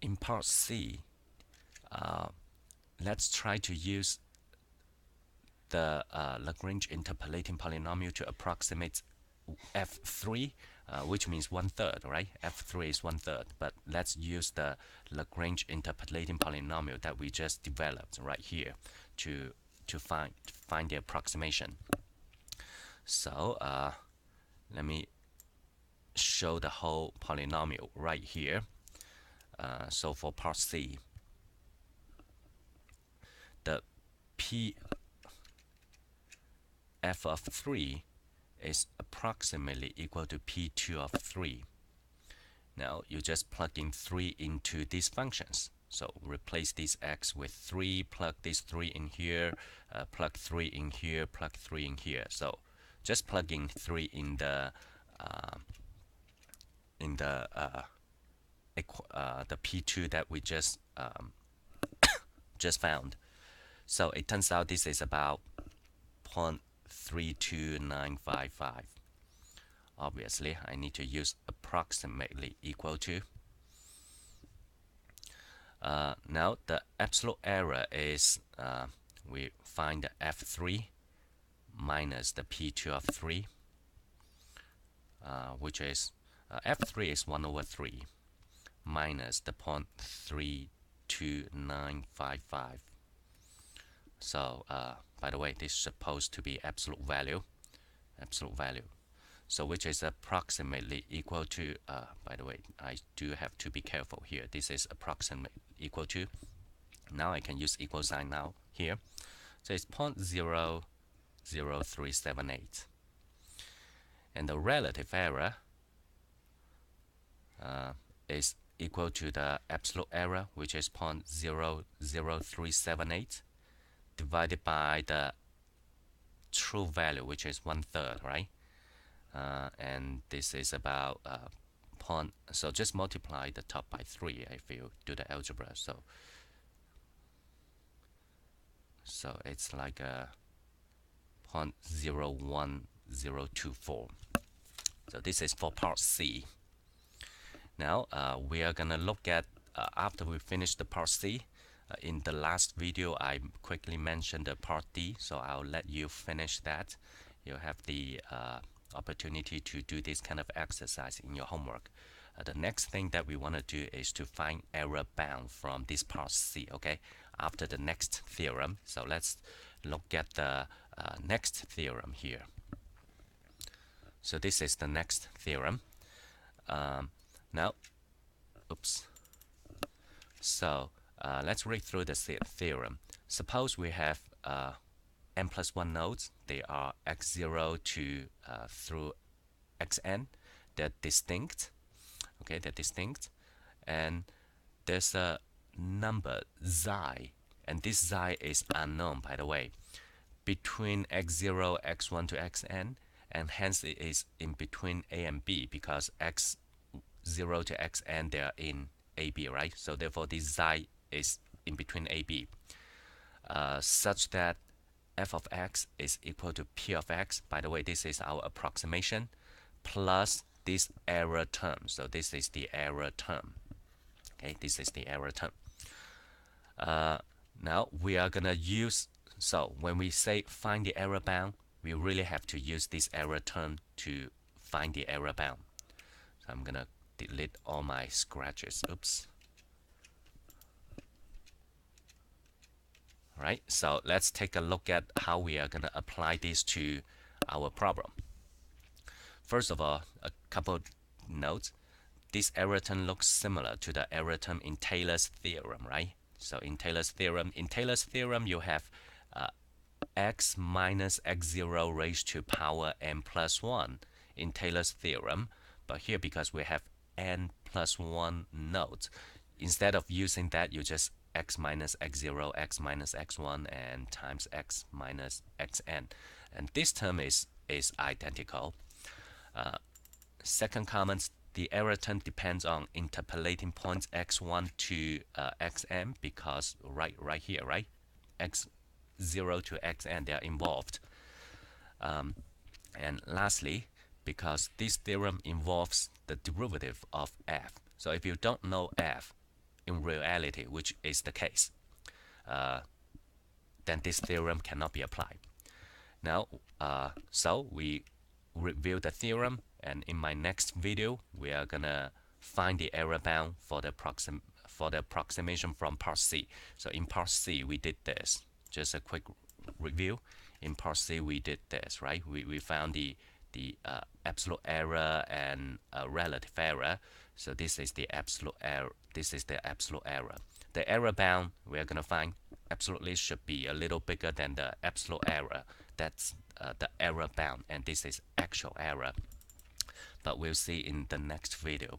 in part C, let's try to use the Lagrange interpolating polynomial to approximate f3, which means 1/3, right? f3 is 1/3, but let's use the Lagrange interpolating polynomial that we just developed right here to find the approximation. So let me show the whole polynomial right here. So for part C, the p f of 3 is approximately equal to p2 of 3. Now you just plug in 3 into these functions. So replace this x with 3, plug this 3 in here, plug 3 in here, plug 3 in here. So just plugging 3 in the p2 that we just found. So it turns out this is about 0.32955. Obviously, I need to use approximately equal to. Now the absolute error is we find the f3 minus the p2 of 3, which is f3 is 1/3 minus the 0.32955. So by the way, this is supposed to be absolute value. So which is approximately equal to, by the way, I do have to be careful here. This is approximately equal to. Now I can use equal sign now here. So it's 0.00378. And the relative error is equal to the absolute error, which is 0.00378, divided by the true value, which is 1/3, right? And this is about so just multiply the top by 3 if you do the algebra. So it's like a 0.01024. So this is for part C. Now we are gonna look at after we finish the part C. In the last video, I quickly mentioned the part D, so I'll let you finish that. You have the opportunity to do this kind of exercise in your homework. The next thing that we want to do is to find error bound from this part C, okay, after the next theorem. So let's look at the next theorem here. So this is the next theorem. Now, oops. So let's read through the theorem. Suppose we have n+1 nodes. They are x0 to through xn. They're distinct. Okay, they're distinct. And there's a number xi, and this xi is unknown, by the way, between x0, x1 to xn, and hence it is in between a and b, because x0 to xn they are in ab, right? So therefore this xi is in between ab, such that f of x is equal to p of x. By the way, this is our approximation plus this error term. So this is the error term. Okay, this is the error term. Now we are gonna use, so when we say find the error bound, we really have to use this error term to find the error bound. So I'm gonna delete all my scratches. Oops. Right, so let's take a look at how we are going to apply this to our problem. First of all, a couple notes. This error term looks similar to the error term in Taylor's theorem, right? So in Taylor's theorem, you have x minus x0 raised to power n+1 in Taylor's theorem. But here, because we have n+1 nodes, instead of using that, you just x minus x0, x minus x1, and times x minus xn. And this term is identical. Second comment, the error term depends on interpolating points x1 to xn, because right here, right? x0 to xn, they are involved. And lastly, because this theorem involves the derivative of f. So if you don't know f, in reality, which is the case, then this theorem cannot be applied. Now, so we review the theorem, and in my next video, we are gonna find the error bound for the approximation from part C. So in part C, we did this. Just a quick review. In part C, we did this, right? We found the absolute error and relative error. So this is the absolute error. This is the absolute error. The error bound we are gonna find absolutely should be a little bigger than the absolute error. That's the error bound, and this is actual error. But we'll see in the next video.